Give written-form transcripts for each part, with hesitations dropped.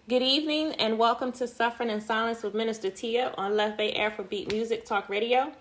Good evening and welcome to Suffering in Silence with Minister Tia on LuvBay AfroBeat Music Talk Radio.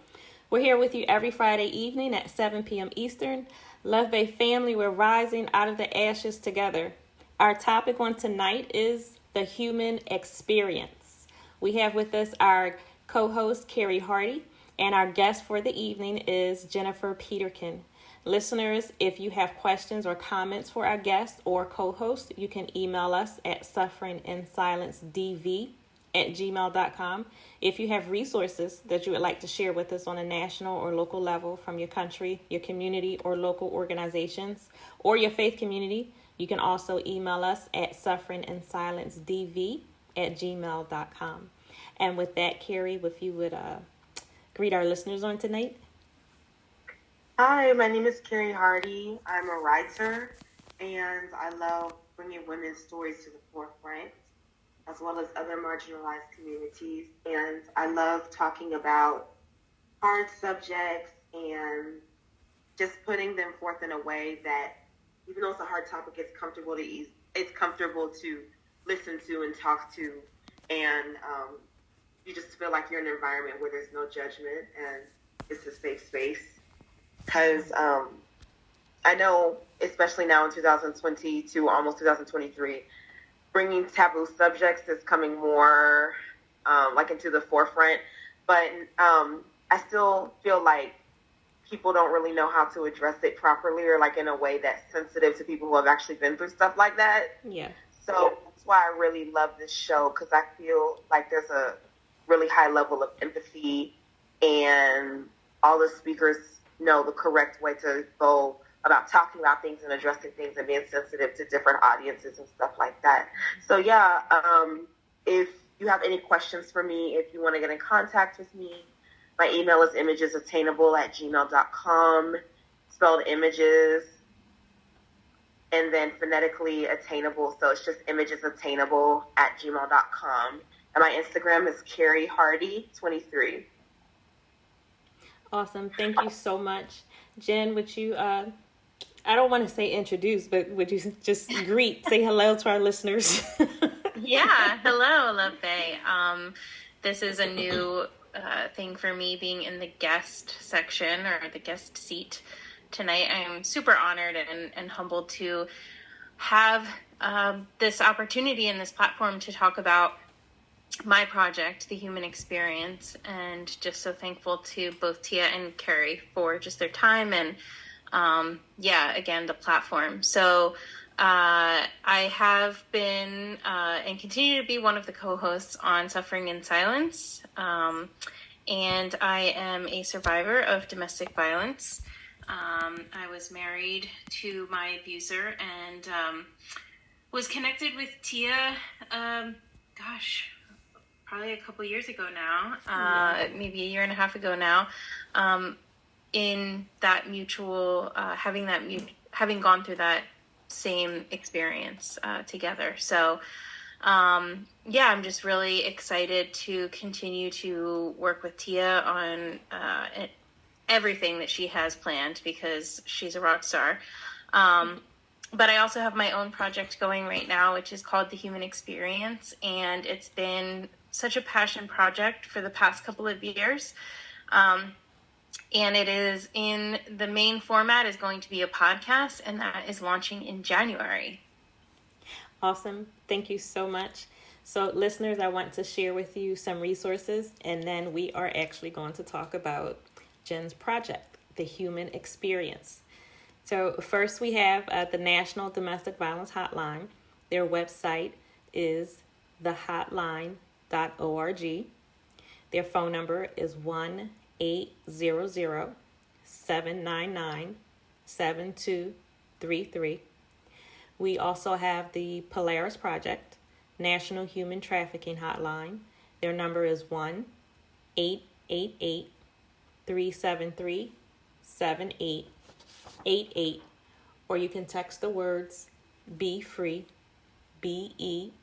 We're here with you every Friday evening at 7 p.m. Eastern. LuvBay family, we're rising out of the ashes together. Our topic on tonight is the human experience. We have with us our co-host, Carrie Hardy, and our guest for the evening is Jennifer Peterkin. Listeners, if you have questions or comments for our guest or co-host, you can email us at sufferinginsilencedv@gmail.com. If you have resources that you would like to share with us on a national or local level from your country, your community, or local organizations, or your faith community, you can also email us at sufferinginsilencedv@gmail.com. And with that, Carrie, if you would greet our listeners on tonight. Hi, my name is Carrie Hardy. I'm a writer, and I love bringing women's stories to the forefront, as well as other marginalized communities. And I love talking about hard subjects and just putting them forth in a way that, even though it's a hard topic, it's comfortable to listen to and talk to, and you just feel like you're in an environment where there's no judgment and it's a safe space. Because I know, especially now in 2022, almost 2023, bringing taboo subjects is coming more into the forefront. But I still feel like people don't really know how to address it properly or in a way that's sensitive to people who have actually been through stuff like that. Yeah. So that's why I really love this show, because I feel like there's a really high level of empathy, and all the speakers know the correct way to go about talking about things and addressing things and being sensitive to different audiences and stuff like that. So yeah, if you have any questions for me, if you want to get in contact with me, my email is imagesattainable@gmail.com, spelled images, and then phonetically attainable. So it's just imagesattainable@gmail.com. And my Instagram is Carrie Hardy 23. Awesome. Thank you so much. Jen, would you, I don't want to say introduce, but would you just say hello to our listeners? Yeah. Hello, LuvBay. This is a new thing for me, being in the guest section or the guest seat tonight. I am super honored and humbled to have this opportunity and this platform to talk about my project, The Human Experience, and just so thankful to both Tia and Carrie for just their time and, again, the platform. So I have been and continue to be one of the co-hosts on Suffering in Silence, and I am a survivor of domestic violence. I was married to my abuser and was connected with Tia, probably a couple years ago now, maybe a year and a half ago now, in that mutual, having gone through that same experience together. So, I'm just really excited to continue to work with Tia on everything that she has planned, because she's a rock star. But I also have my own project going right now, which is called The Human Experience, and it's been such a passion project for the past couple of years. And it is in the main format is going to be a podcast, and that is launching in January. Awesome. Thank you so much. So listeners, I want to share with you some resources, and then we are actually going to talk about Jen's project, The Human Experience. So first we have the National Domestic Violence Hotline. Their website is thehotline.org. Their phone number is 1-800-799-7233. We also have the Polaris Project, National Human Trafficking Hotline. Their number is 1-888-373-7888. Or you can text the words Be Free, BEFREE.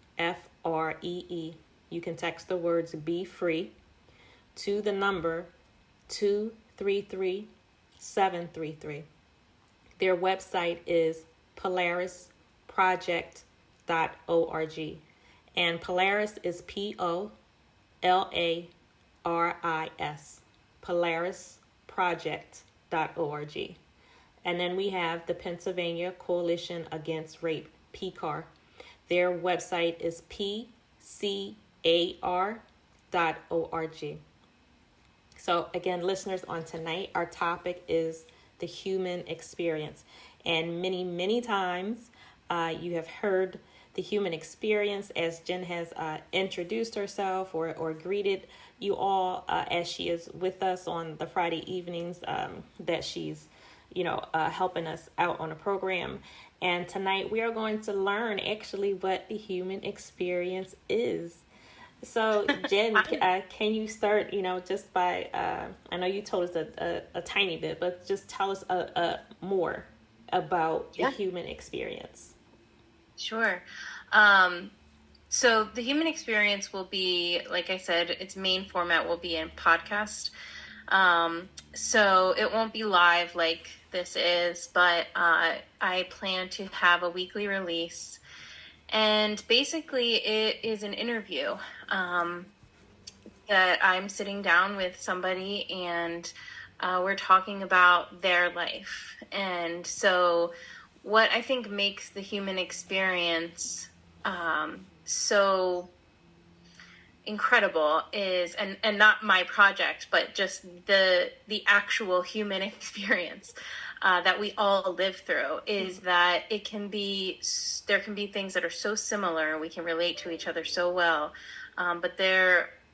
You can text the words Be Free to the number 233-733. Their website is polarisproject.org. And Polaris is Polaris, polarisproject.org. And then we have the Pennsylvania Coalition Against Rape, PCAR. Their website is pcar.org. So again, listeners, on tonight, our topic is the human experience. And many, many times you have heard the human experience as Jen has introduced herself or greeted you all as she is with us on the Friday evenings that she's, helping us out on a program. And tonight we are going to learn actually what the human experience is. So, Jen, can you start, just by, I know you told us a tiny bit, but just tell us more about the human experience. Sure. So the human experience will be, like I said, its main format will be in podcast. So it won't be live like this is, but I plan to have a weekly release. And basically it is an interview that I'm sitting down with somebody and we're talking about their life. And so what I think makes the human experience so incredible is, and not my project, but just the actual human experience that we all live through, is that there can be things that are so similar, we can relate to each other so well, but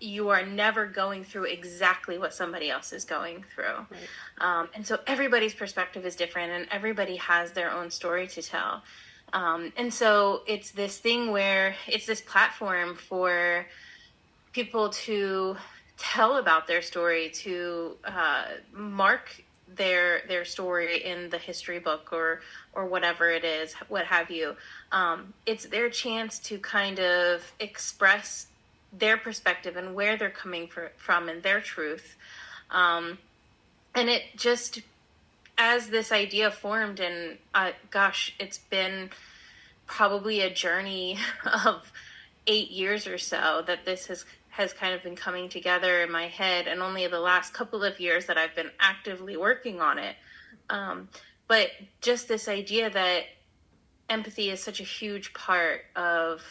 you are never going through exactly what somebody else is going through. Right. And so everybody's perspective is different and everybody has their own story to tell. And so it's this thing where it's this platform for people to tell about their story, to mark their story in the history book or whatever it is, what have you. It's their chance to kind of express their perspective and where they're coming from and their truth. And it just, as this idea formed, and it's been probably a journey of 8 years or so that this has kind of been coming together in my head, and only the last couple of years that I've been actively working on it. But just this idea that empathy is such a huge part of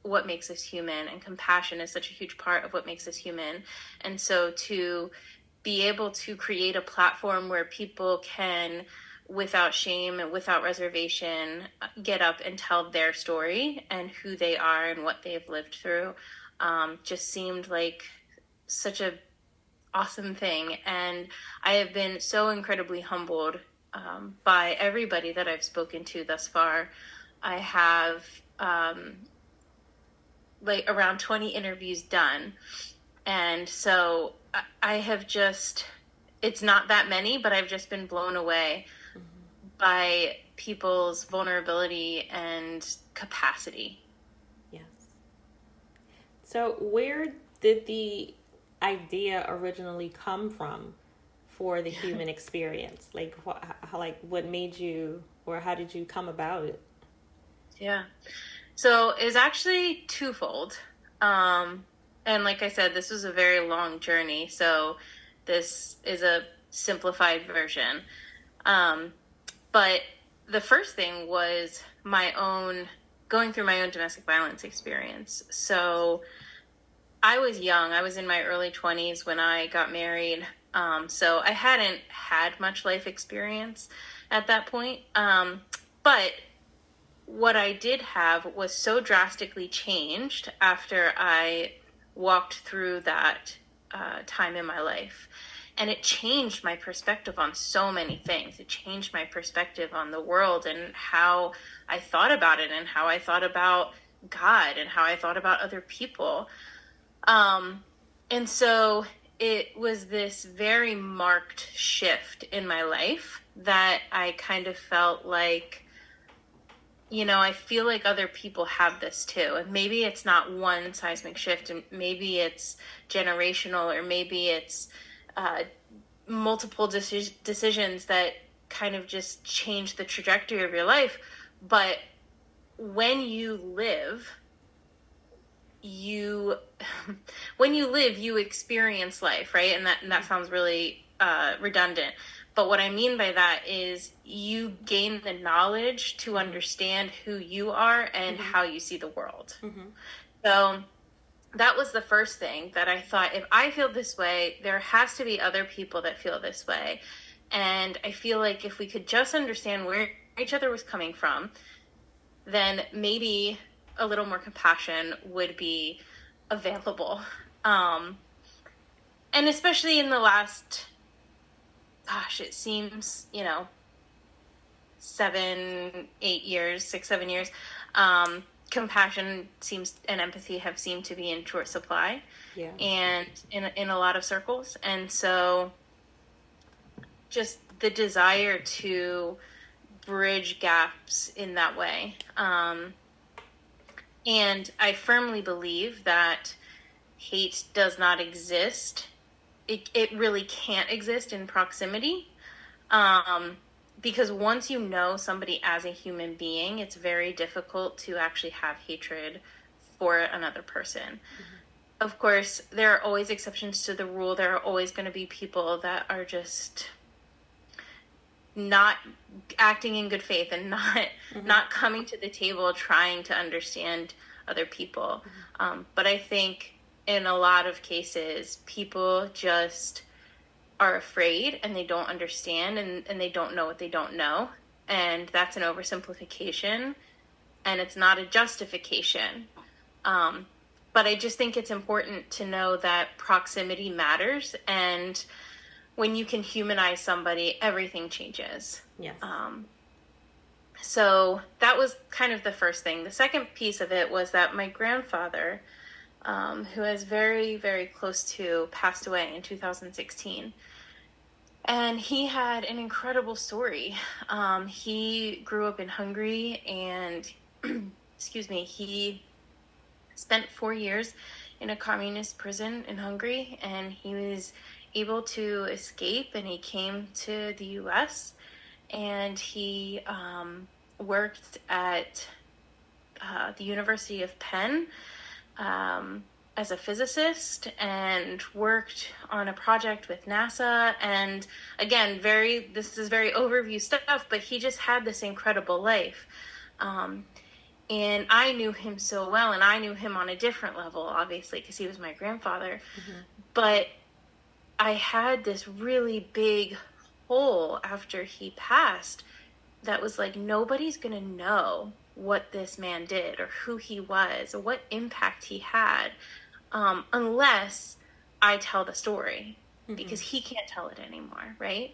what makes us human, and compassion is such a huge part of what makes us human. And so to be able to create a platform where people can, without shame and without reservation, get up and tell their story and who they are and what they've lived through, just seemed like such a awesome thing. And I have been so incredibly humbled by everybody that I've spoken to thus far. I have around 20 interviews done. And so I have just, it's not that many, but I've just been blown away by people's vulnerability and capacity. Yes. So where did the idea originally come from for the human experience? What made you, or how did you come about it? Yeah. So it's actually twofold. And like I said, this was a very long journey. So this is a simplified version. But the first thing was going through my own domestic violence experience. So I was young. I was in my early 20s when I got married. So I hadn't had much life experience at that point. But what I did have was so drastically changed after I walked through that time in my life. And it changed my perspective on so many things. It changed my perspective on the world and how I thought about it and how I thought about God and how I thought about other people. And so it was this very marked shift in my life that I kind of felt like, I feel like other people have this too. And maybe it's not one seismic shift, and maybe it's generational, or maybe it's multiple decisions that kind of just change the trajectory of your life. But when you live you, when you live, you experience life, right? And that sounds really redundant. But what I mean by that is you gain the knowledge to understand who you are and how you see the world. So that was the first thing that I thought, if I feel this way, there has to be other people that feel this way. And I feel like if we could just understand where each other was coming from, then maybe a little more compassion would be available. And especially in the last, gosh, it seems, 7, 8 years, 6, 7 years, compassion seems and empathy have seemed to be in short supply, and in a lot of circles. And so just the desire to bridge gaps in that way. And I firmly believe that hate does not exist. It really can't exist in proximity. Because once you know somebody as a human being, it's very difficult to actually have hatred for another person. Of course, there are always exceptions to the rule. There are always going to be people that are just not acting in good faith and not coming to the table trying to understand other people. But I think in a lot of cases, people just are afraid and they don't understand and they don't know what they don't know. And that's an oversimplification and it's not a justification. But I just think it's important to know that proximity matters, and when you can humanize somebody, everything changes. Yes. So that was kind of the first thing. The second piece of it was that my grandfather, who is very, very close to passed away in 2016. And he had an incredible story. He grew up in Hungary and, he spent 4 years in a communist prison in Hungary, and he was able to escape, and he came to the U.S. and he worked at the University of Penn as a physicist and worked on a project with NASA. And again, this is very overview stuff, but he just had this incredible life. And I knew him so well, and I knew him on a different level, obviously, because he was my grandfather. But I had this really big hole after he passed that was like, nobody's going to know what this man did or who he was or what impact he had unless I tell the story, because he can't tell it anymore, right?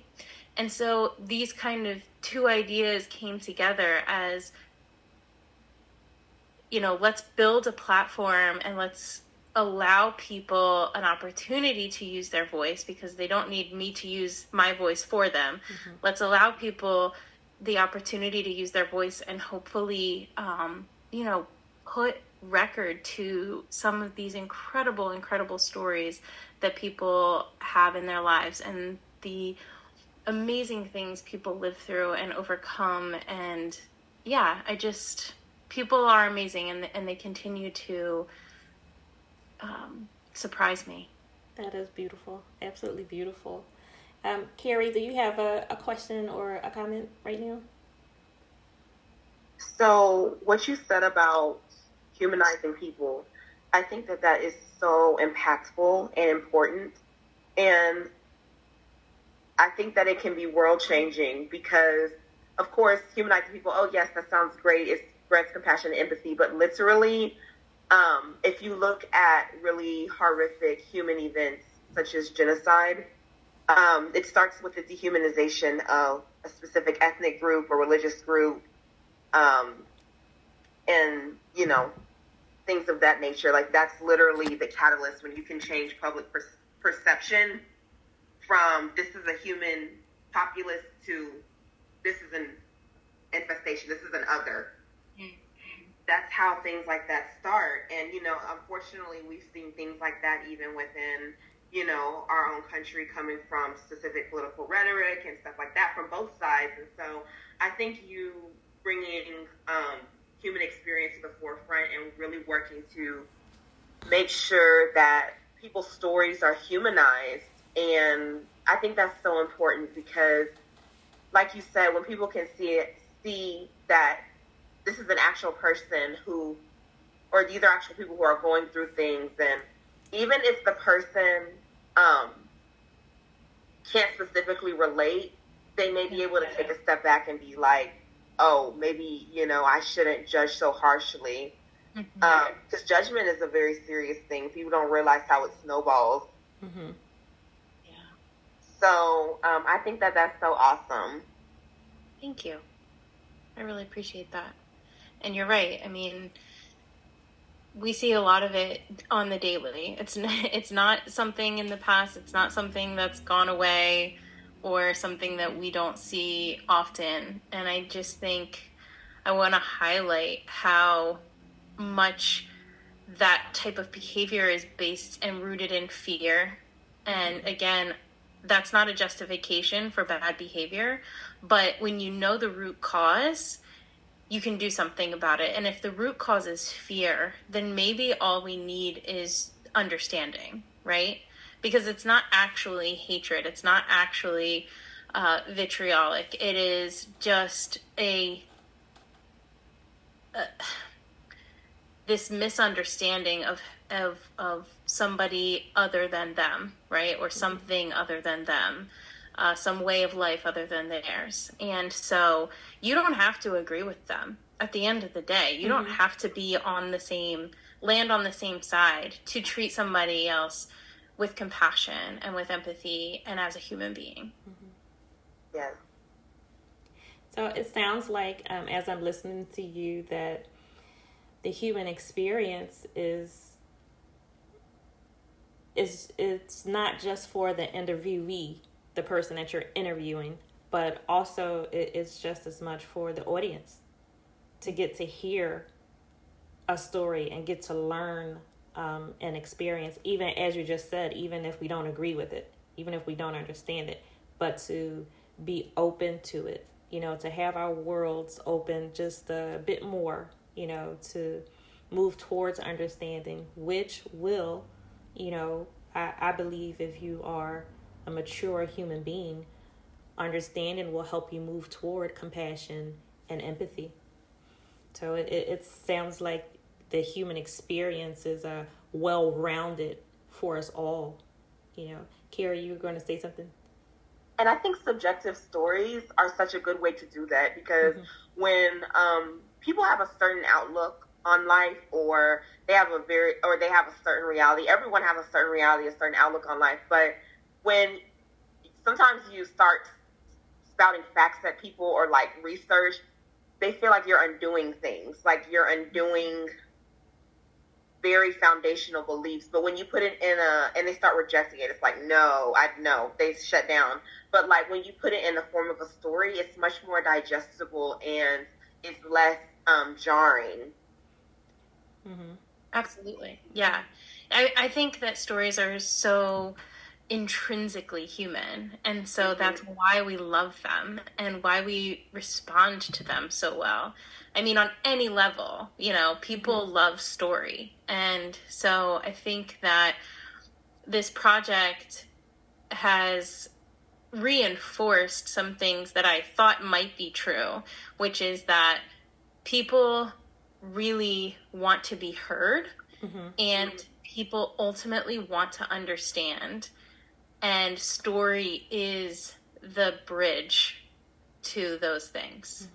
And so these kind of two ideas came together as, let's build a platform and let's allow people an opportunity to use their voice, because they don't need me to use my voice for them. Let's allow people the opportunity to use their voice and hopefully, put record to some of these incredible, incredible stories that people have in their lives and the amazing things people live through and overcome. And people are amazing, and they continue to surprise me. That is beautiful. Absolutely beautiful. Carrie, do you have a question or a comment right now? So what you said about humanizing people, I think that is so impactful and important. And I think that it can be world changing because, of course, humanizing people, oh yes, that sounds great. It spreads compassion and empathy. But literally, if you look at really horrific human events such as genocide, it starts with the dehumanization of a specific ethnic group or religious group, and, things of that nature. Like, that's literally the catalyst when you can change public perception from this is a human populace to this is an infestation, this is an other. That's how things like that start. And, unfortunately, we've seen things like that even within, our own country, coming from specific political rhetoric and stuff like that from both sides. And so I think you bringing human experience to the forefront and really working to make sure that people's stories are humanized. And I think that's so important because, like you said, when people can see that this is an actual person who, or these are actual people who are going through things, and even if the person can't specifically relate, they may be able to take a step back and be like, oh, maybe, I shouldn't judge so harshly. Because judgment is a very serious thing. People don't realize how it snowballs. Mm-hmm. Yeah. So I think that that's so awesome. Thank you. I really appreciate that. And you're right. I mean, we see a lot of it on the daily. It's not something in the past. It's not something that's gone away or something that we don't see often. And I just think I want to highlight how much that type of behavior is based and rooted in fear. And again, that's not a justification for bad behavior, but when you know the root cause, you can do something about it. And if the root cause is fear, then maybe all we need is understanding, right? Because it's not actually hatred. It's not actually vitriolic. It is just this misunderstanding of somebody other than them, right? Or something other than them. Some way of life other than theirs. And so you don't have to agree with them at the end of the day. You don't have to be land on the same side to treat somebody else with compassion and with empathy and as a human being. Yes. So it sounds like, as I'm listening to you, that the human experience is it's not just for the interviewee, the person that you're interviewing, but also it's just as much for the audience to get to hear a story and get to learn an experience, even as you just said, even if we don't agree with it, even if we don't understand it, but to be open to it, to have our worlds open just a bit more, to move towards understanding, which will, I believe if you are a mature human being, understanding will help you move toward compassion and empathy. So it sounds like the human experience is well-rounded for us all. Carrie, you were going to say something? And I think subjective stories are such a good way to do that because when people have a certain outlook on life, or they have a certain reality. Everyone has a certain reality, a certain outlook on life. But when sometimes you start spouting facts at people or like research, they feel like you're undoing things, like you're undoing very foundational beliefs. But when you put it and they start rejecting it, it's like, no, they shut down. But like when you put it in the form of a story, it's much more digestible and it's less jarring. Mm-hmm. Absolutely. Yeah. I think that stories are so intrinsically human. And so that's why we love them and why we respond to them so well. I mean, on any level, people love story. And so I think that this project has reinforced some things that I thought might be true, which is that people really want to be heard and people ultimately want to understand, and story is the bridge to those things.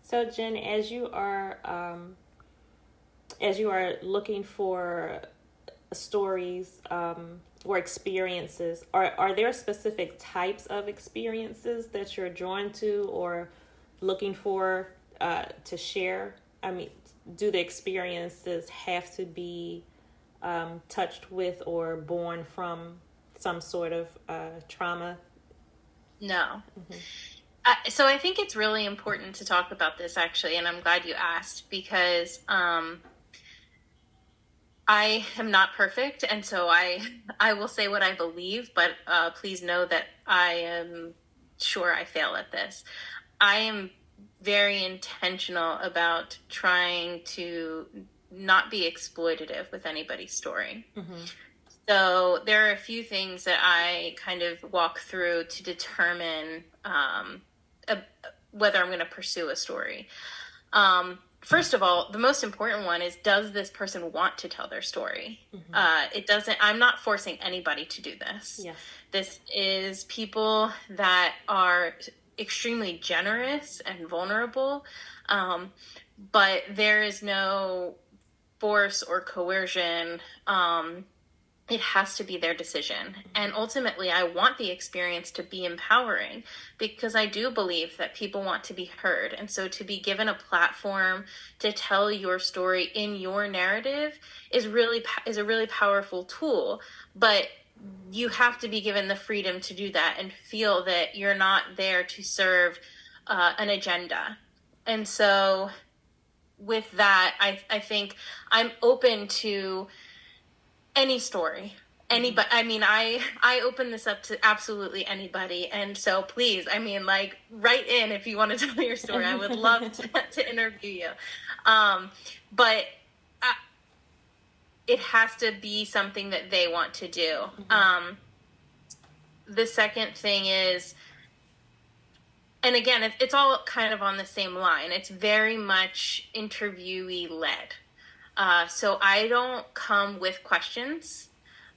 So Jen, as you are looking for stories or experiences, are there specific types of experiences that you're drawn to or looking for to share? I mean, do the experiences have to be touched with or born from some sort of trauma? No. So I think it's really important to talk about this, actually, and I'm glad you asked, because I am not perfect, and so I will say what I believe, but please know that I am sure I fail at this. I am very intentional about trying to not be exploitative with anybody's story. Mm-hmm. So there are a few things that I kind of walk through to determine whether I'm going to pursue a story. First of all, the most important one is, does this person want to tell their story? Mm-hmm. I'm not forcing anybody to do this. Yes. This is people that are extremely generous and vulnerable, but there is no force or coercion. It has to be their decision. And ultimately, I want the experience to be empowering, because I do believe that people want to be heard. And so to be given a platform to tell your story in your narrative is a really powerful tool. But you have to be given the freedom to do that and feel that you're not there to serve an agenda. And so with that, I think I'm open to any story. Anybody, I mean, I open this up to absolutely anybody. And so please, I mean, like, write in if you want to tell your story. I would love to interview you. But it has to be something that they want to do. Mm-hmm. The second thing is, and again, it's all kind of on the same line. It's very much interviewee led. So I don't come with questions.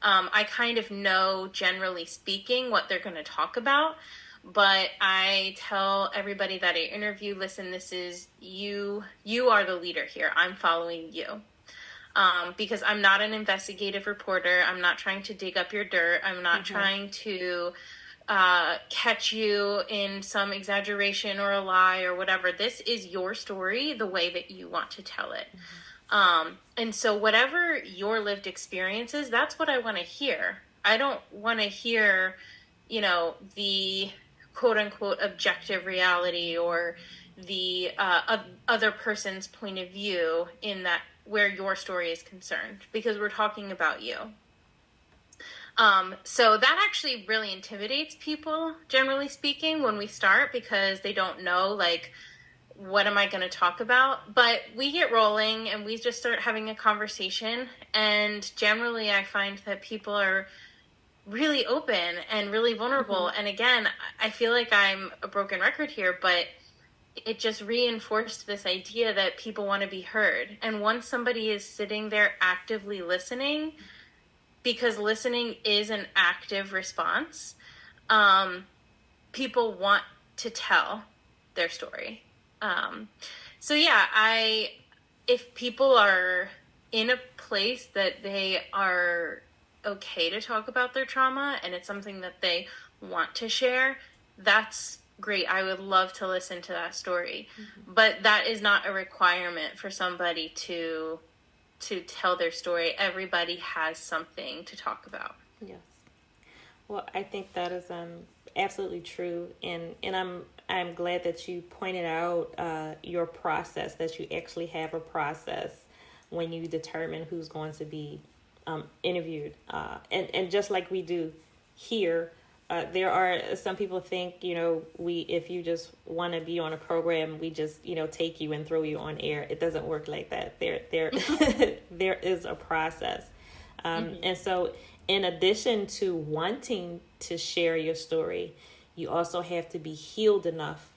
I kind of know, generally speaking, what they're going to talk about, but I tell everybody that I interview, listen, this is you are the leader here. I'm following you. Because I'm not an investigative reporter. I'm not trying to dig up your dirt. I'm not mm-hmm. trying to catch you in some exaggeration or a lie or whatever. This is your story, the way that you want to tell it. Mm-hmm. And so whatever your lived experience is, that's what I want to hear. I don't want to hear, the quote unquote objective reality or the other person's point of view in that where your story is concerned, because we're talking about you. So that actually really intimidates people, generally speaking, when we start, because they don't know, like, what am I going to talk about? But we get rolling and we just start having a conversation. And generally I find that people are really open and really vulnerable. Mm-hmm. And again, I feel like I'm a broken record here, but it just reinforced this idea that people want to be heard. And once somebody is sitting there actively listening, because listening is an active response, people want to tell their story. So yeah, if people are in a place that they are okay to talk about their trauma and it's something that they want to share, that's great. I would love to listen to that story. Mm-hmm. But that is not a requirement for somebody to tell their story. Everybody has something to talk about. Yes. Well, I think that is absolutely true, and I'm glad that you pointed out your process, that you actually have a process when you determine who's going to be interviewed, and just like we do here. There are some people think, if you just want to be on a program, we just, take you and throw you on air. It doesn't work like that. There there is a process. Mm-hmm. And so in addition to wanting to share your story, you also have to be healed enough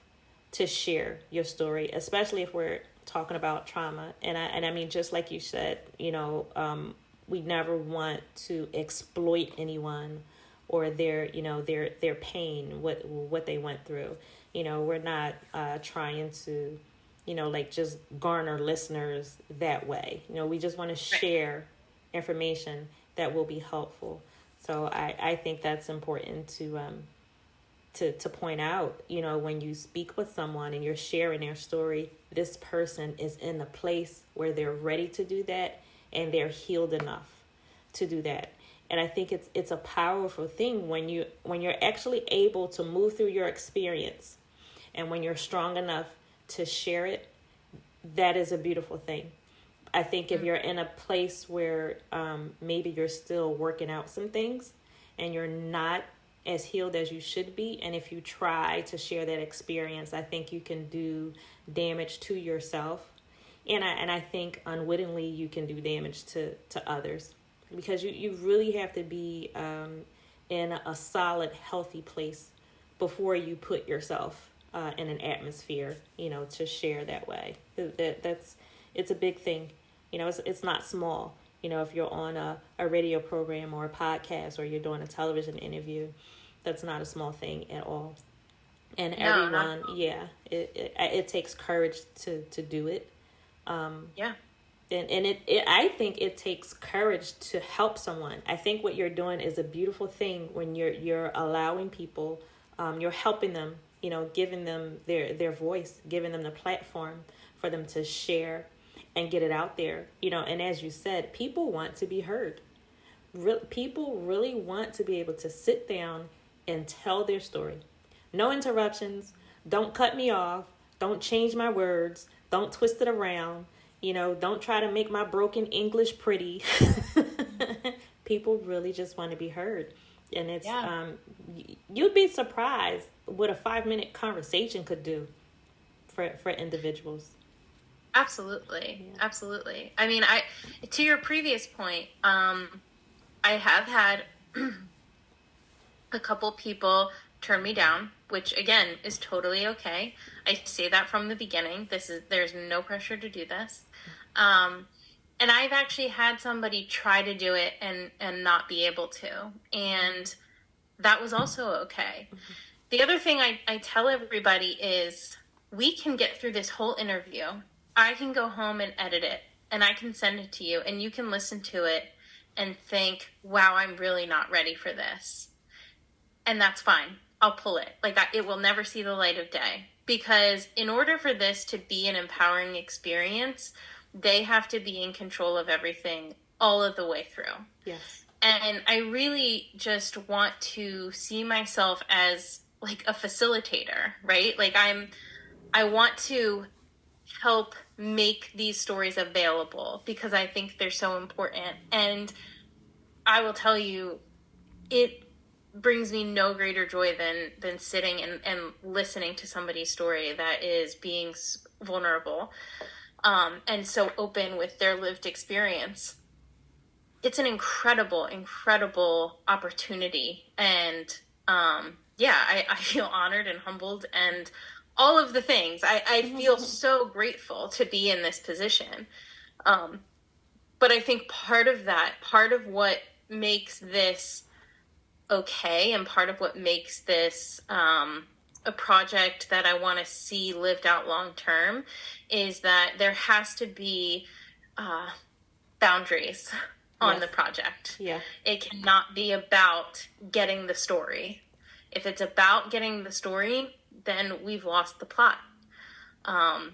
to share your story, especially if we're talking about trauma. And I mean, just like you said, we never want to exploit anyone or their pain, what they went through. We're not trying to, just garner listeners that way. We just want to share information that will be helpful. So I think that's important to point out, when you speak with someone and you're sharing their story, this person is in a place where they're ready to do that and they're healed enough to do that. And I think it's a powerful thing when you're actually able to move through your experience, and when you're strong enough to share it. That is a beautiful thing. I think if you're in a place where maybe you're still working out some things and you're not as healed as you should be, and if you try to share that experience, I think you can do damage to yourself And I think unwittingly you can do damage to others, because you really have to be in a solid, healthy place before you put yourself in an atmosphere, to share that way. It's a big thing. It's not small. If you're on a radio program or a podcast, or you're doing a television interview, that's not a small thing at all. And everyone, it takes courage to do it. Yeah. And I think it takes courage to help someone. I think what you're doing is a beautiful thing when you're allowing people, you're helping them, giving them their voice, giving them the platform for them to share and get it out there. And as you said, people want to be heard. People really want to be able to sit down and tell their story. No interruptions. Don't cut me off. Don't change my words. Don't twist it around. Don't try to make my broken English pretty. People really just want to be heard. And it's, you'd be surprised what a 5-minute conversation could do for individuals. Absolutely. Yeah. Absolutely. I mean, to your previous point, I have had a couple people turn me down, which again is totally okay. I say that from the beginning. There's no pressure to do this. And I've actually had somebody try to do it and not be able to. And that was also okay. Mm-hmm. The other thing I tell everybody is, we can get through this whole interview. I can go home and edit it, and I can send it to you, and you can listen to it and think, wow, I'm really not ready for this. And that's fine. I'll pull it. It will never see the light of day. Because in order for this to be an empowering experience, they have to be in control of everything all of the way through. Yes. And I really just want to see myself as a facilitator, right? I want to help make these stories available because I think they're so important. And I will tell you, it brings me no greater joy than sitting and listening to somebody's story that is being vulnerable and so open with their lived experience. It's an incredible, incredible opportunity. And I feel honored and humbled and all of the things. I feel so grateful to be in this position. But I think part of what makes this okay, and part of what makes this a project that I want to see lived out long term, is that there has to be boundaries on the project. Yeah. It cannot be about getting the story. If it's about getting the story, then we've lost the plot. And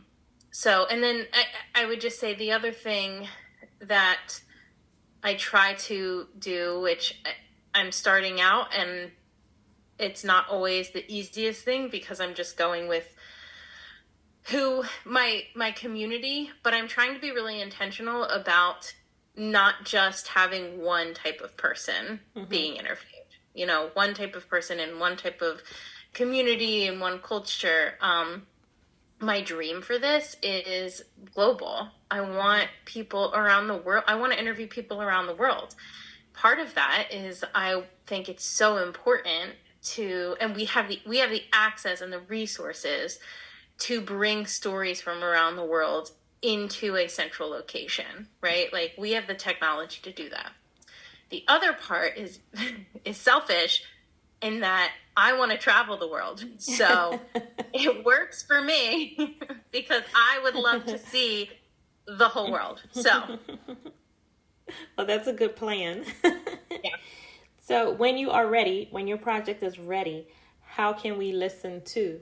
then I would just say the other thing that I try to do, which I'm starting out, and it's not always the easiest thing because I'm just going with who my community, but I'm trying to be really intentional about not just having one type of person being interviewed, one type of person in one type of community and one culture. My dream for this is global. I want people around the world. I want to interview people around the world. Part of that is I think it's so important and we have the access and the resources to bring stories from around the world into a central location, right? We have the technology to do that. The other part is selfish in that I want to travel the world. So it works for me because I would love to see the whole world. So. Well, that's a good plan. Yeah. So when you are ready, when your project is ready, how can we listen to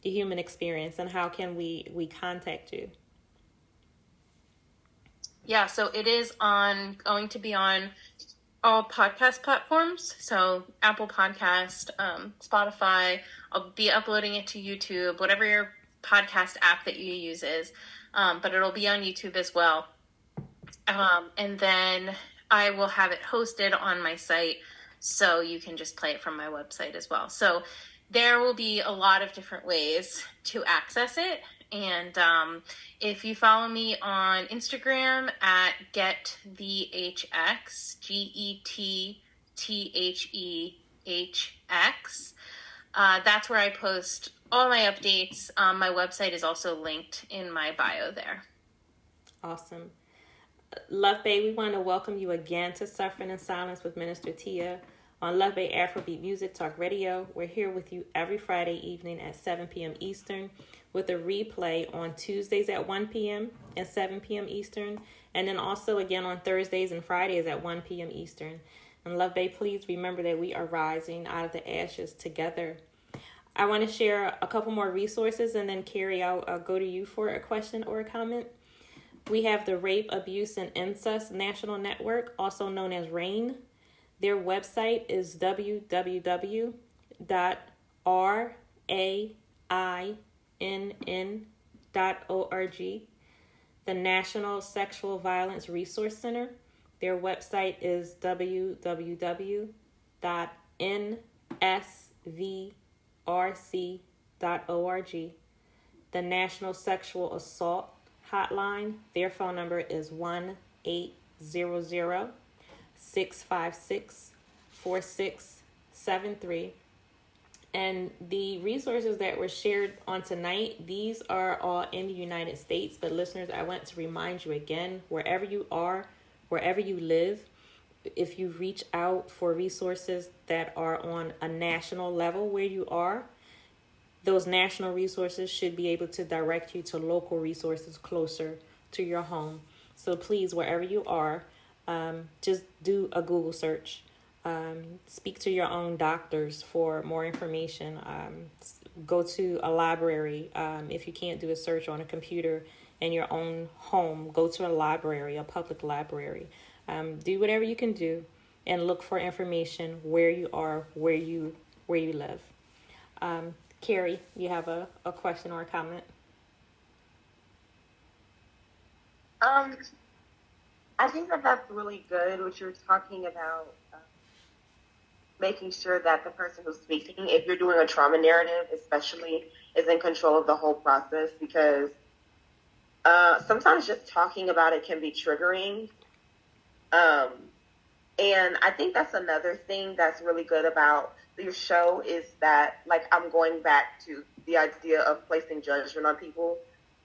the human experience, and how can we contact you? Yeah, so it is going to be on all podcast platforms. So Apple Podcast, Spotify. I'll be uploading it to YouTube, whatever your podcast app that you use is. But it'll be on YouTube as well. And then I will have it hosted on my site, so you can just play it from my website as well. So there will be a lot of different ways to access it. And if you follow me on Instagram at GetTheHX, GetTheHX, that's where I post all my updates. My website is also linked in my bio there. Awesome. LuvBay, we want to welcome you again to Suffering in Silence with Minister Tia on LuvBay AfroBeat Music Talk Radio. We're here with you every Friday evening at 7 p.m. Eastern with a replay on Tuesdays at 1 p.m. and 7 p.m. Eastern, and then also again on Thursdays and Fridays at 1 p.m. Eastern. And LuvBay, please remember that we are rising out of the ashes together. I want to share a couple more resources, and then Carrie, I'll go to you for a question or a comment. We have the Rape, Abuse, and Incest National Network, also known as RAIN. Their website is www.rainn.org. The National Sexual Violence Resource Center, their website is www.nsvrc.org. The National Sexual Assault Hotline, their phone number is 1-800-656-4673. And the resources that were shared on tonight, these are all in the United States. But listeners, I want to remind you again, wherever you are, wherever you live, if you reach out for resources that are on a national level where you are, those national resources should be able to direct you to local resources closer to your home. So please, wherever you are, just do a Google search. Speak to your own doctors for more information. Go to a library. If you can't do a search on a computer in your own home, go to a library, a public library. Do whatever you can do and look for information where you are, where you live. Carrie, you have a question or a comment? I think that's really good, what you're talking about, making sure that the person who's speaking, if you're doing a trauma narrative especially, is in control of the whole process, because sometimes just talking about it can be triggering. And I think that's another thing that's really good about your show is that, like, I'm going back to the idea of placing judgment on people.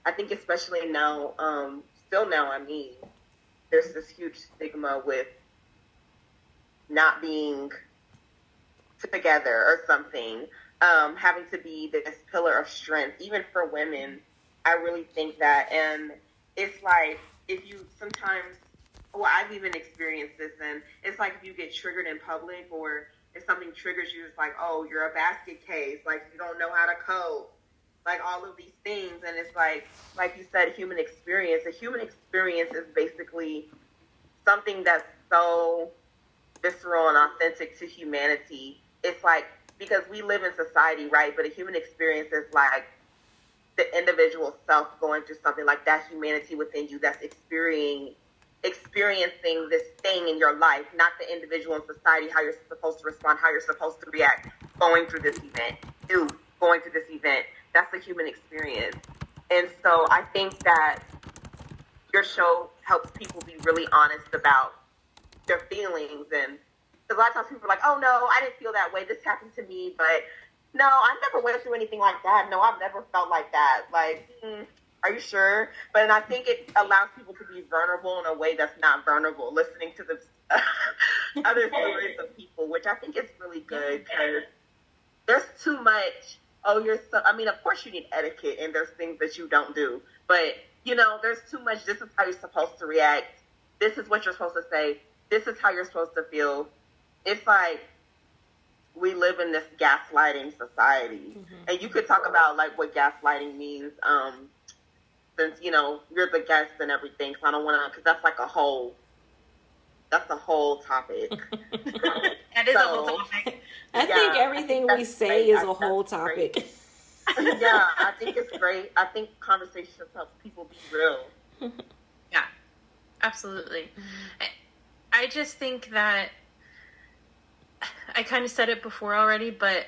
I think especially now, still now, there's this huge stigma with not being together or something, having to be this pillar of strength, even for women. I really think that, and it's like, if you sometimes, well, I've even experienced this, and it's like if you get triggered in public, or if something triggers you, it's like, oh, you're a basket case, like you don't know how to cope, like all of these things. And it's like you said, human experience. A human experience is basically something that's so visceral and authentic to humanity. It's like, because we live in society, right? But a human experience is like the individual self going through something, like that humanity within you that's experiencing this thing in your life, not the individual in society, how you're supposed to respond, how you're supposed to react, going through this event. That's the human experience. And so I think that your show helps people be really honest about their feelings. And because a lot of times people are like, oh, no, I didn't feel that way. This happened to me. But no, I never went through anything like that. No, I've never felt like that. Like, are you sure? But I think it allows people to be vulnerable in a way that's not vulnerable, listening to the other stories of people, which I think is really good, because there's too much, of course you need etiquette, and there's things that you don't do. But, there's too much, this is how you're supposed to react. This is what you're supposed to say. This is how you're supposed to feel. It's like, we live in this gaslighting society. Mm-hmm. And you could talk about, like, what gaslighting means, since, you're the guest and everything, so I don't want to, because that's a whole topic. That is a whole topic. I think everything we say is a whole topic. Yeah, I think it's great. I think conversations help people be real. Yeah, absolutely. I just think that, I kind of said it before already, but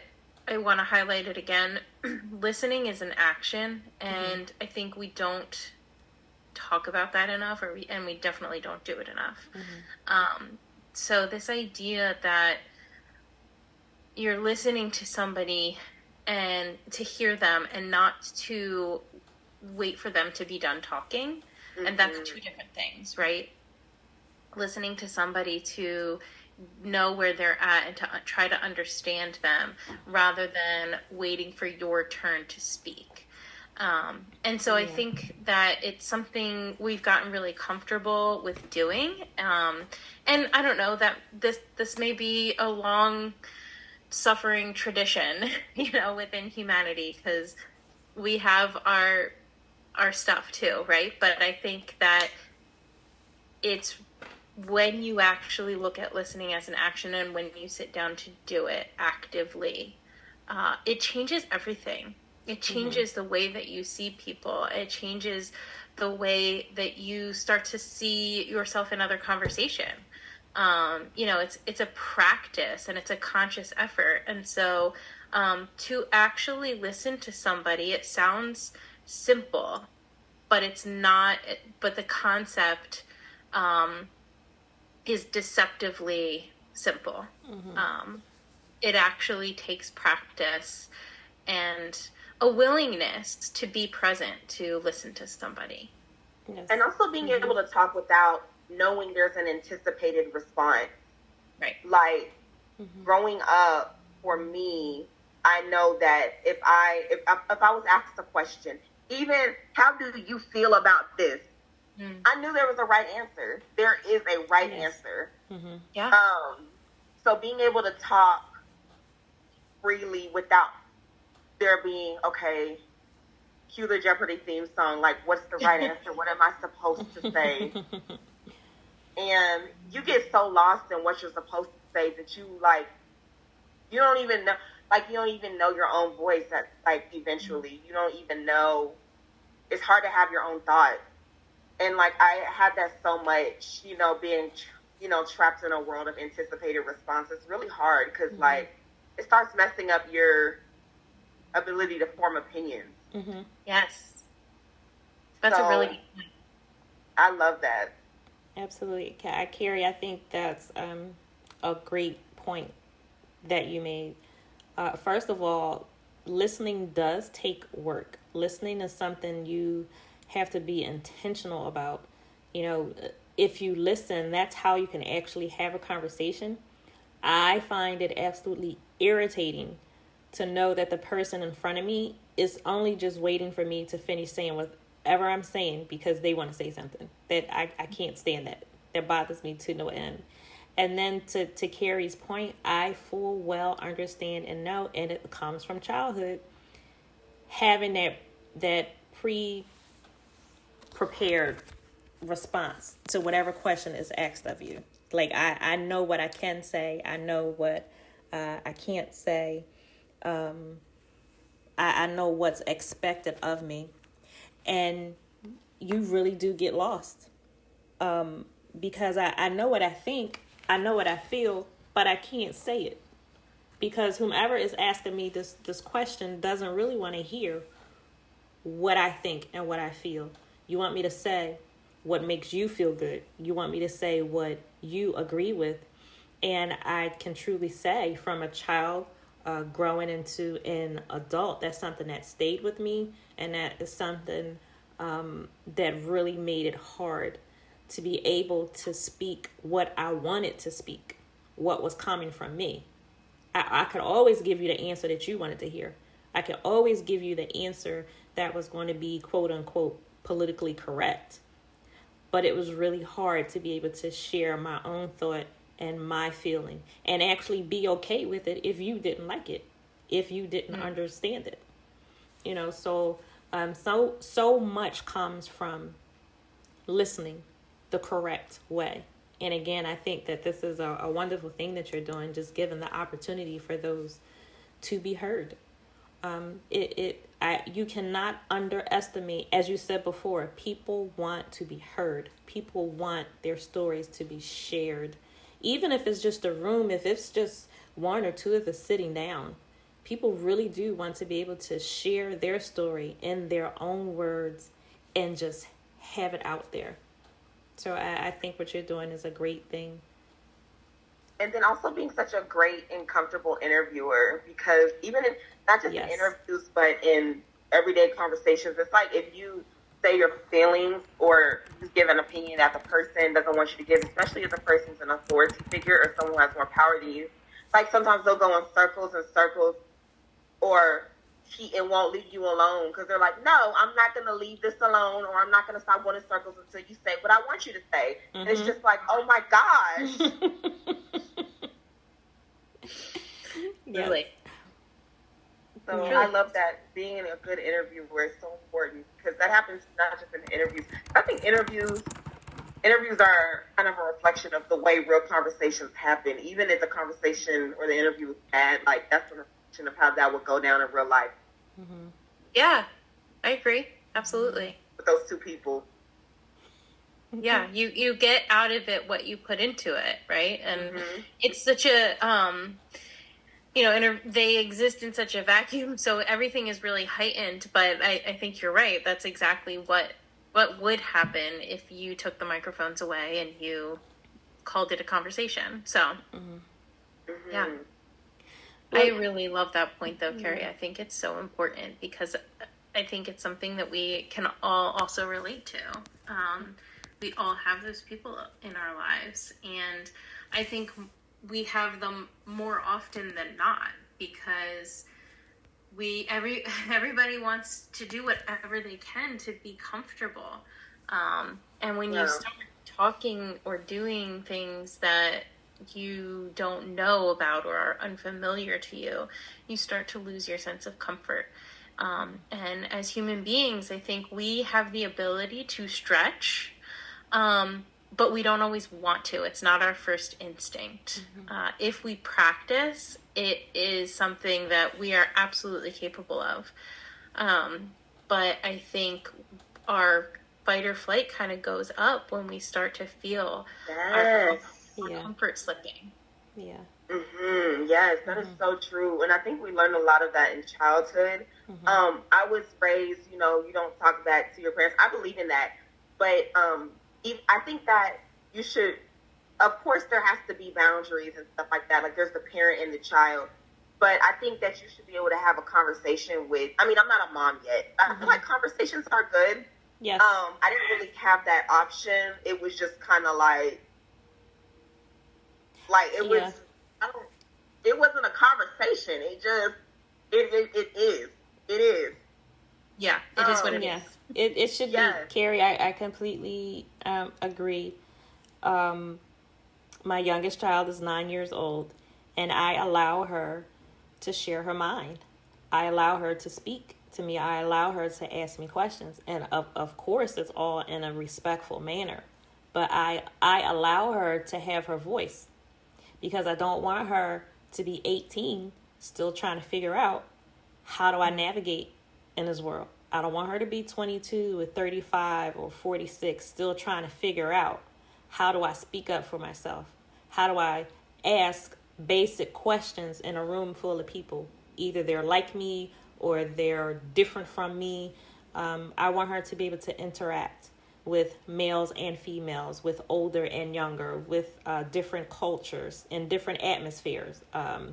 I want to highlight it again. Listening is an action, and I think we don't talk about that enough, and we definitely don't do it enough. So this idea that you're listening to somebody and to hear them and not to wait for them to be done talking, and that's two different things, right? Listening to somebody to know where they're at and to try to understand them rather than waiting for your turn to speak. And so I think that it's something we've gotten really comfortable with doing. And I don't know that this may be a long suffering tradition, within humanity, because we have our stuff too, right? But I think that it's when you actually look at listening as an action and when you sit down to do it actively, it changes everything. It changes the way that you see people. It changes the way that you start to see yourself in other conversation. It's a practice and it's a conscious effort. And so to actually listen to somebody, it sounds simple, but it's not. But the concept is deceptively simple. It actually takes practice and a willingness to be present to listen to somebody. Yes. And also being able to talk without knowing there's an anticipated response. Right. Like growing up, for me, I know that if I was asked a question, even how do you feel about this? I knew there was a right answer. There is a right answer. Yeah. So being able to talk freely without there being, okay, cue the Jeopardy theme song, like, what's the right answer? What am I supposed to say? And you get so lost in what you're supposed to say that you don't even know your own voice eventually. You don't even know. It's hard to have your own thoughts. And, I had that so much, being, trapped in a world of anticipated response. It's really hard because, it starts messing up your ability to form opinions. Yes. That's a really good point. I love that. Absolutely. Carrie, I think that's a great point that you made. First of all, listening does take work. Listening is something you have to be intentional about. If you listen, that's how you can actually have a conversation. I find it absolutely irritating to know that the person in front of me is only just waiting for me to finish saying whatever I'm saying because they want to say something. That I can't stand that. That bothers me to no end. And then to Carrie's point, I full well understand and know, and it comes from childhood, having that pre-prepared response to whatever question is asked of you. I know what I can say. I know what I can't say. I know what's expected of me. And you really do get lost. Because I know what I think, I know what I feel, but I can't say it. Because whomever is asking me this question doesn't really want to hear what I think and what I feel. You want me to say what makes you feel good. You want me to say what you agree with. And I can truly say from a child growing into an adult, that's something that stayed with me. And that is something that really made it hard to be able to speak what I wanted to speak, what was coming from me. I could always give you the answer that you wanted to hear. I could always give you the answer that was going to be quote unquote politically correct. But it was really hard to be able to share my own thought and my feeling and actually be okay with it if you didn't like it, if you didn't understand it. So much comes from listening the correct way. And again, I think that this is a wonderful thing that you're doing, just giving the opportunity for those to be heard. You cannot underestimate, as you said before, people want to be heard. People want their stories to be shared. Even if it's just a room, if it's just one or two of us sitting down, people really do want to be able to share their story in their own words and just have it out there. So I think what you're doing is a great thing. And then also being such a great and comfortable interviewer, because even in not just in interviews, but in everyday conversations, it's like if you say your feelings or you give an opinion that the person doesn't want you to give, especially if the person's an authority figure or someone who has more power than you. Like sometimes they'll go in circles and circles, or it won't leave you alone because they're like, no, I'm not going to leave this alone, or I'm not going to stop going in circles until you say what I want you to say. Mm-hmm. And it's just like, oh my gosh. Really. So I love that being a good interviewer is so important, because that happens not just in interviews. I think interviews are kind of a reflection of the way real conversations happen. Even if the conversation or the interview is bad, like that's a reflection of how that would go down in real life. Mm-hmm. Yeah, I agree. Absolutely. With those two people. Yeah, you get out of it what you put into it, right? And it's such a, they exist in such a vacuum, so everything is really heightened. But I think you're right. That's exactly what would happen if you took the microphones away and you called it a conversation. So, yeah. I really love that point, though, Carrie. I think it's so important because I think it's something that we can all also relate to. We all have those people in our lives, and I think we have them more often than not, because everybody wants to do whatever they can to be comfortable. And when you start talking or doing things that you don't know about or are unfamiliar to you, you start to lose your sense of comfort. And as human beings, I think we have the ability to stretch, but we don't always want to. It's not our first instinct. If we practice, it is something that we are absolutely capable of. But I think our fight or flight kind of goes up when we start to feel our comfort slipping. Yeah. Yes, that is so true. And I think we learn a lot of that in childhood. I was raised, you don't talk back to your parents. I believe in that. But I think that you should, of course, there has to be boundaries and stuff like that. Like there's the parent and the child. But I think that you should be able to have a conversation with, I'm not a mom yet. I feel like conversations are good. Yes. I didn't really have that option. It was just kind of like it was, it wasn't a conversation. It is. Yeah, it is what it is. It should be, Carrie, I completely agree. My youngest child is 9 years old, and I allow her to share her mind. I allow her to speak to me. I allow her to ask me questions. And of course, it's all in a respectful manner. But I allow her to have her voice, because I don't want her to be 18 still trying to figure out, how do I navigate in this world? I don't want her to be 22 or 35 or 46 still trying to figure out, how do I speak up for myself? How do I ask basic questions in a room full of people? Either they're like me or they're different from me. I want her to be able to interact with males and females, with older and younger, with different cultures and different atmospheres,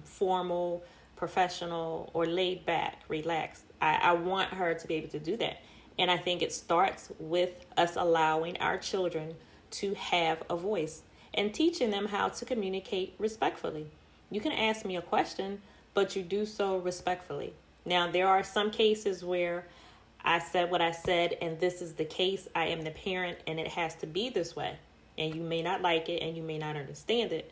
formal, professional, or laid back, relaxed. I want her to be able to do that. And I think it starts with us allowing our children to have a voice and teaching them how to communicate respectfully. You can ask me a question, but you do so respectfully. Now, there are some cases where I said what I said, and this is the case. I am the parent, and it has to be this way. And you may not like it, and you may not understand it.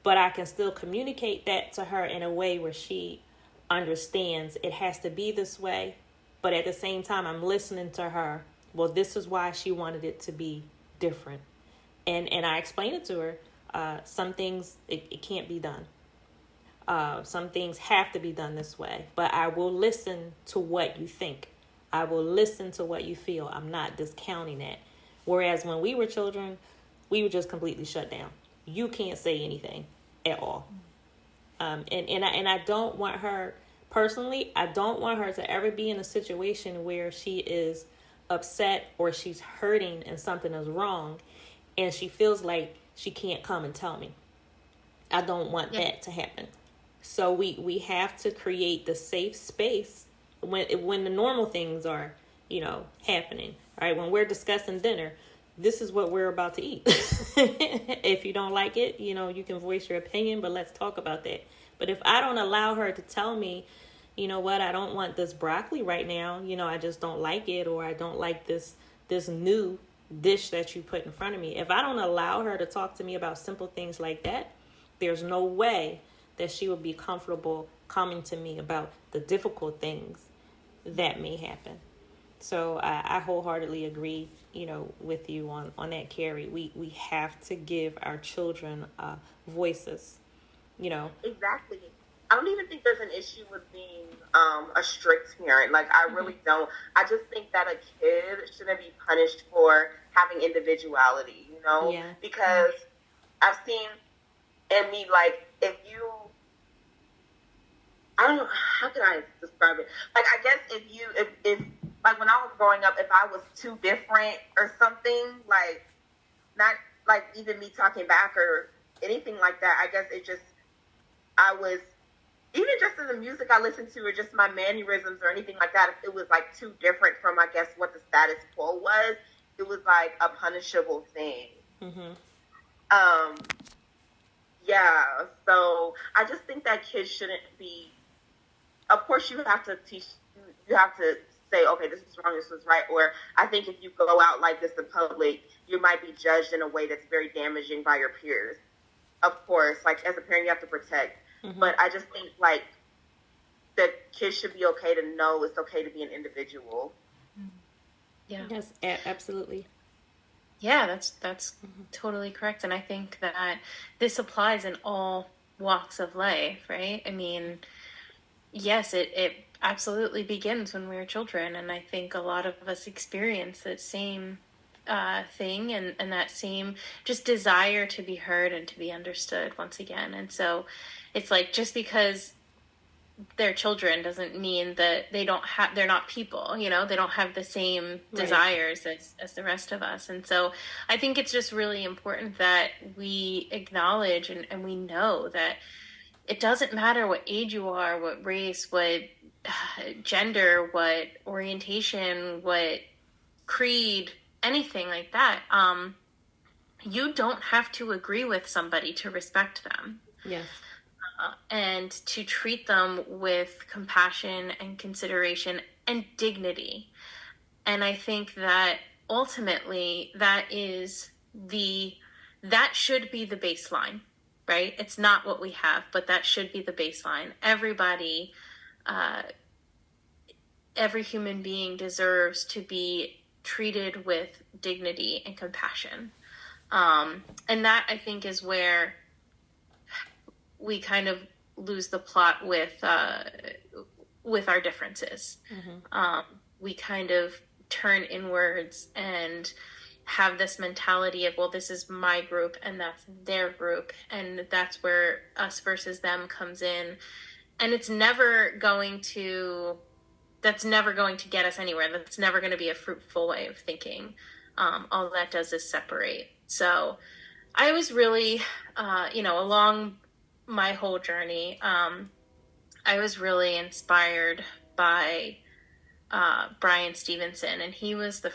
But I can still communicate that to her in a way where she understands it has to be this way. But at the same time, I'm listening to her. Well, this is why she wanted it to be different. And I explain it to her. Some things, it can't be done. Some things have to be done this way. But I will listen to what you think. I will listen to what you feel. I'm not discounting that. Whereas when we were children, we were just completely shut down. You can't say anything at all. And I don't want her personally, I don't want her to ever be in a situation where she is upset or she's hurting and something is wrong and she feels like she can't come and tell me. I don't want that to happen. So we have to create the safe space when the normal things are, happening. All right, when we're discussing dinner, this is what we're about to eat. If you don't like it, you can voice your opinion, but let's talk about that. But if I don't allow her to tell me, you know what, I don't want this broccoli right now, I just don't like it, or I don't like this new dish that you put in front of me. If I don't allow her to talk to me about simple things like that, there's no way that she would be comfortable coming to me about the difficult things that may happen. So I wholeheartedly agree, with you on that, Carrie. We have to give our children voices, Exactly. I don't even think there's an issue with being a strict parent. Like, I really don't. I just think that a kid shouldn't be punished for having individuality, Yeah. Because I've seen in me, like, I don't know, how can I describe it? Like, I guess if like, when I was growing up, if I was too different or something, like, not, like, even me talking back or anything like that, I guess I was, even just in the music I listened to or just my mannerisms or anything like that, if it was, like, too different from, I guess, what the status quo was, it was, like, a punishable thing. Mm-hmm. Yeah, so I just think that kids shouldn't be, of course you have to say, okay, this is wrong, this is right, or I think if you go out like this in public, you might be judged in a way that's very damaging by your peers. Of course, like, as a parent, you have to protect. Mm-hmm. But I just think, like, that kids should be okay to know it's okay to be an individual. Yeah. Yes, absolutely. Yeah, that's totally correct. And I think that this applies in all walks of life, right? I mean, yes, it absolutely begins when we're children. And I think a lot of us experience that same thing and that same just desire to be heard and to be understood once again. And so it's like, just because they're children doesn't mean that they're not people, they don't have the same desires as the rest of us. And so I think it's just really important that we acknowledge and we know that it doesn't matter what age you are, what race, what gender, what orientation, what creed, anything like that. You don't have to agree with somebody to respect them. Yes. And to treat them with compassion and consideration and dignity. And I think that ultimately that should be the baseline, right? It's not what we have, but that should be the baseline. Everybody, every human being deserves to be treated with dignity and compassion. And that, I think, is where we kind of lose the plot with our differences. Mm-hmm. We kind of turn inwards and have this mentality of, well, this is my group and that's their group, and that's where us versus them comes in. And that's never going to get us anywhere. That's never going to be a fruitful way of thinking. All that does is separate. So I was really, along my whole journey, I was really inspired by Brian Stevenson, and he runs the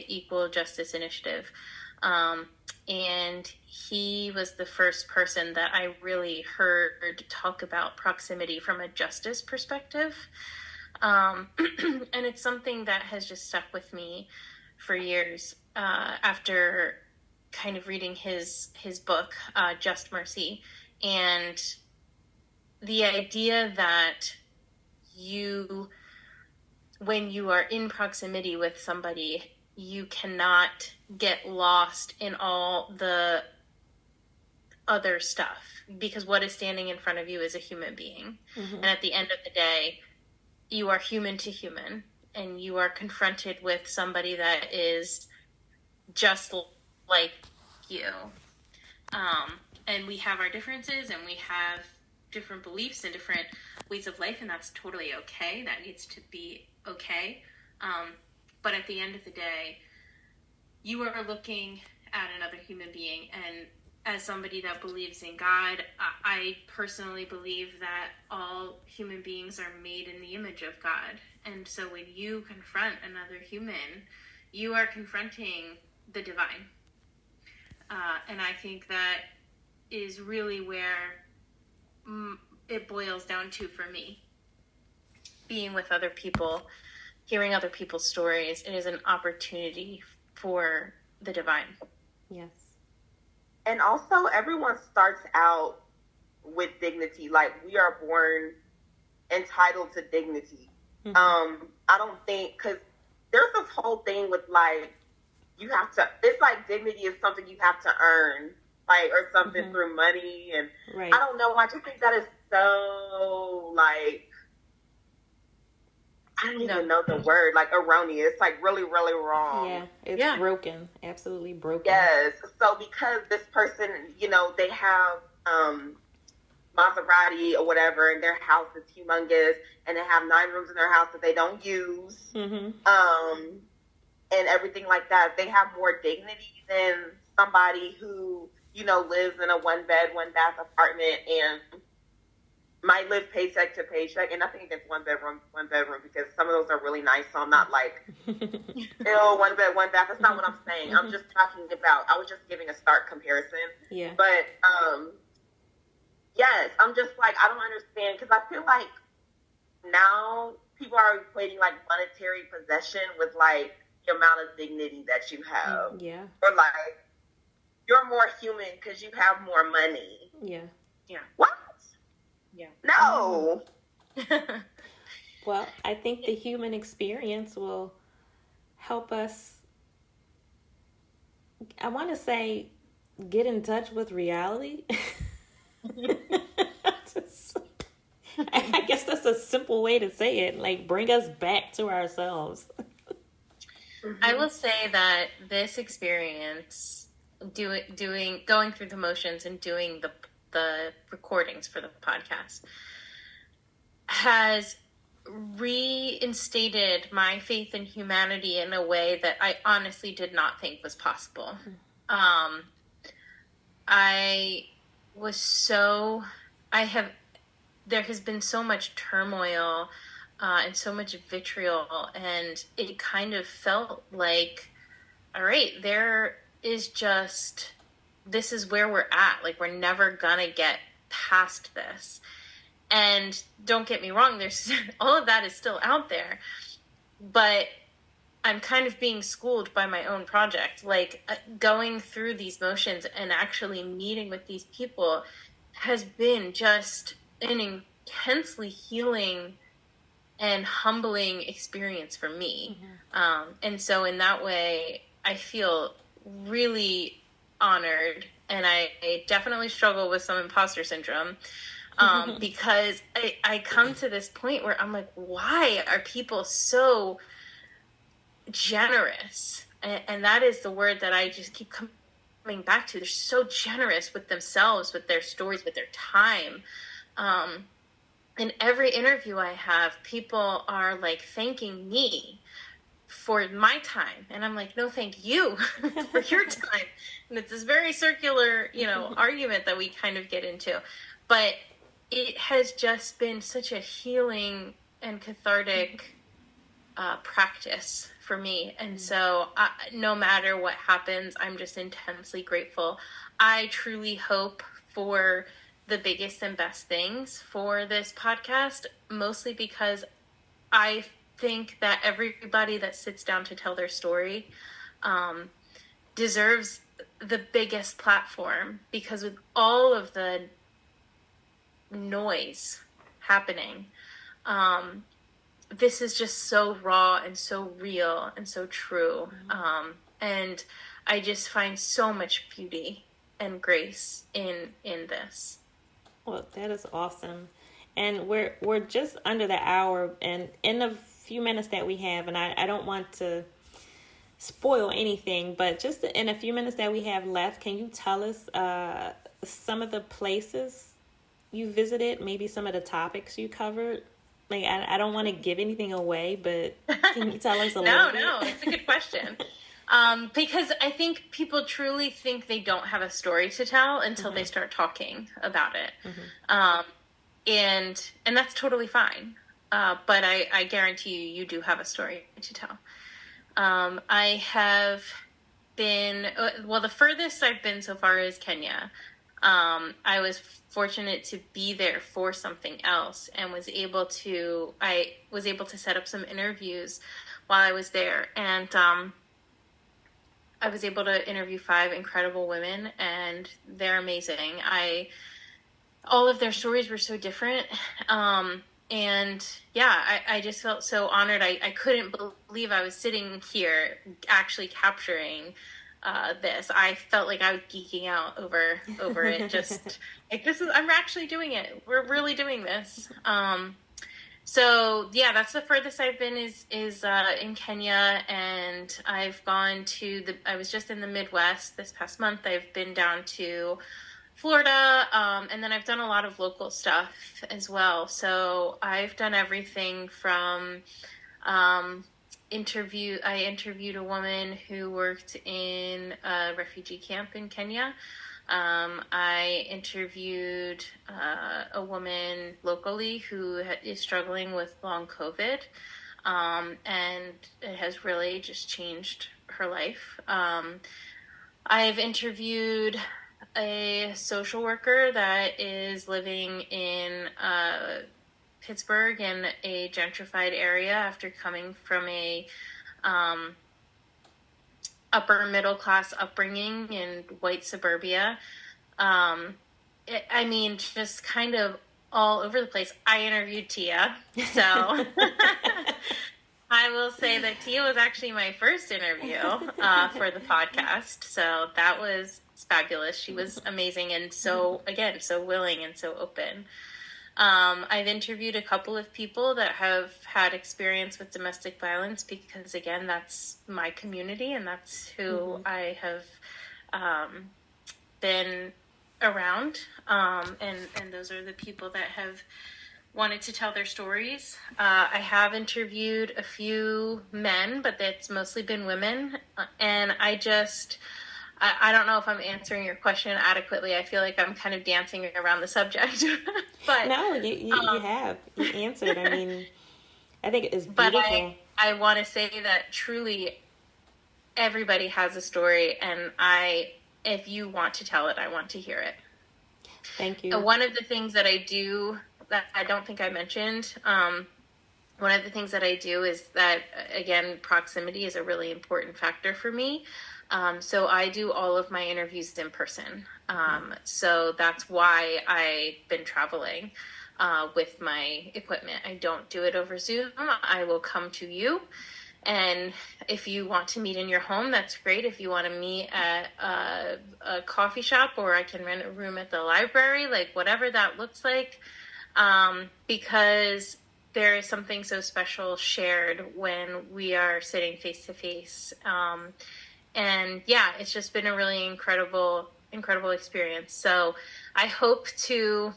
Equal Justice Initiative, and he was the first person that I really heard talk about proximity from a justice perspective, and it's something that has just stuck with me for years after kind of reading his book, Just Mercy, and the idea that when you are in proximity with somebody, you cannot get lost in all the other stuff, because what is standing in front of you is a human being. Mm-hmm. And at the end of the day, you are human to human, and you are confronted with somebody that is just like you. And we have our differences, and we have different beliefs and different ways of life, and that's totally okay. That needs to be okay. But at the end of the day, you are looking at another human being, and as somebody that believes in God, I personally believe that all human beings are made in the image of God. And so when you confront another human, you are confronting the divine. And I think that is really where it boils down to for me. Being with other people, hearing other people's stories, it is an opportunity for the divine. Yes. And also, everyone starts out with dignity. Like, we are born entitled to dignity. I don't think, because there's this whole thing with, like, you have to, it's like dignity is something you have to earn, like, or something through money. And right. I don't know, I just think that is so, like, I don't even know the word, like erroneous, like really, really wrong. Yeah, it's broken, absolutely broken. Yes. So because this person, you know, they have Maserati or whatever, and their house is humongous, and they have 9 rooms in their house that they don't use, and everything like that, they have more dignity than somebody who, you know, lives in a 1-bed, 1-bath apartment and might live paycheck to paycheck. And nothing against one bedroom, because some of those are really nice. So I'm not like, ew, 1-bed, 1-bath. That's not what I'm saying. I'm just talking about, I was just giving a stark comparison. Yeah. But, yes, I'm just like, I don't understand, because I feel like now people are equating like monetary possession with like the amount of dignity that you have. Yeah. Or like, you're more human because you have more money. Yeah. Yeah. What? Yeah. No. Well, I think the human experience will help us, I want to say, get in touch with reality. I guess that's a simple way to say it. Like, bring us back to ourselves. I will say that this experience, going through the motions and doing the recordings for the podcast, has reinstated my faith in humanity in a way that I honestly did not think was possible. There has been so much turmoil and so much vitriol, and it kind of felt like, all right, this is where we're at. Like, we're never gonna get past this. And don't get me wrong, there's all of that is still out there, but I'm kind of being schooled by my own project. Like, going through these motions and actually meeting with these people has been just an intensely healing and humbling experience for me. And so in that way, I feel really honored, and I definitely struggle with some imposter syndrome. Because I come to this point where I'm like, why are people so generous? And that is the word that I just keep coming back to. They're so generous with themselves, with their stories, with their time. In every interview I have, people are like thanking me for my time. And I'm like, no, thank you for your time. And it's this very circular, argument that we kind of get into. But it has just been such a healing and cathartic practice for me. And so no matter what happens, I'm just intensely grateful. I truly hope for the biggest and best things for this podcast, mostly because I think that everybody that sits down to tell their story deserves the biggest platform, because with all of the noise happening, this is just so raw and so real and so true. And I just find so much beauty and grace in this. Well, that is awesome. And we're just under the hour, and in the few minutes that we have, and I don't want to spoil anything, but just in a few minutes that we have left, can you tell us some of the places you visited, maybe some of the topics you covered? Like, I don't want to give anything away, but can you tell us a little bit? No, it's a good question. Because I think people truly think they don't have a story to tell until they start talking about it. And that's totally fine. But I guarantee you do have a story to tell. I have been, the furthest I've been so far is Kenya. I was fortunate to be there for something else and was able to set up some interviews while I was there. And, I was able to interview 5 incredible women, and they're amazing. All of their stories were so different. And yeah, I just felt so honored. I couldn't believe I was sitting here actually capturing this. I felt like I was geeking out over it. Just like, I'm actually doing it. We're really doing this. So yeah, that's the furthest I've been is in Kenya, and I've gone to I was just in the Midwest this past month. I've been down to Florida, and then I've done a lot of local stuff as well. So I've done everything from I interviewed a woman who worked in a refugee camp in Kenya. I interviewed a woman locally who is struggling with long COVID, and it has really just changed her life. I've interviewed a social worker that is living in Pittsburgh in a gentrified area after coming from a upper middle class upbringing in white suburbia. Just kind of all over the place. I interviewed Tia, so I will say that Tia was actually my first interview for the podcast. So that was fabulous. She was amazing and so willing and so open. I've interviewed a couple of people that have had experience with domestic violence because, again, that's my community and that's who I have been around. And those are the people that have wanted to tell their stories. I have interviewed a few men, but it's mostly been women. And I don't know if I'm answering your question adequately. I feel like I'm kind of dancing around the subject. But no, you have. You answered. I mean, I think it is beautiful. But I want to say that truly everybody has a story, and if you want to tell it, I want to hear it. Thank you. One of the things that I do that I don't think I mentioned, one of the things that I do is that, again, proximity is a really important factor for me. So I do all of my interviews in person. So that's why I've been traveling with my equipment. I don't do it over Zoom. I will come to you. And if you want to meet in your home, that's great. If you want to meet at a coffee shop, or I can rent a room at the library, like whatever that looks like, because there is something so special shared when we are sitting face to face. And yeah, it's just been a really incredible experience. So I hope to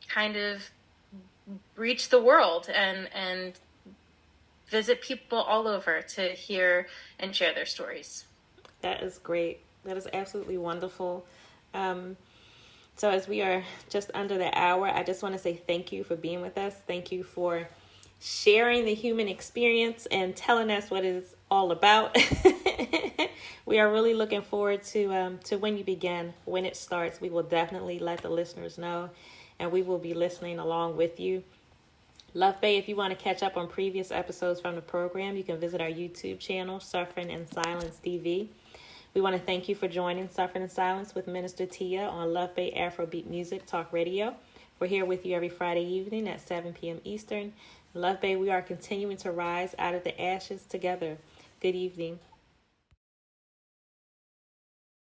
kind of reach the world and visit people all over to hear and share their stories. That is great. That is absolutely wonderful. So as we are just under the hour, I just want to say thank you for being with us. Thank you for sharing the human experience and telling us what it's all about. We are really looking forward to when you begin, when it starts. We will definitely let the listeners know, and we will be listening along with you. LuvBay, if you want to catch up on previous episodes from the program, you can visit our YouTube channel, Suffering in Silence TV. We want to thank you for joining Suffering in Silence with Minister Tia on LuvBay AfroBeat Music Talk Radio. We're here with you every Friday evening at 7 p.m. Eastern. LuvBay, we are continuing to rise out of the ashes together. Good evening.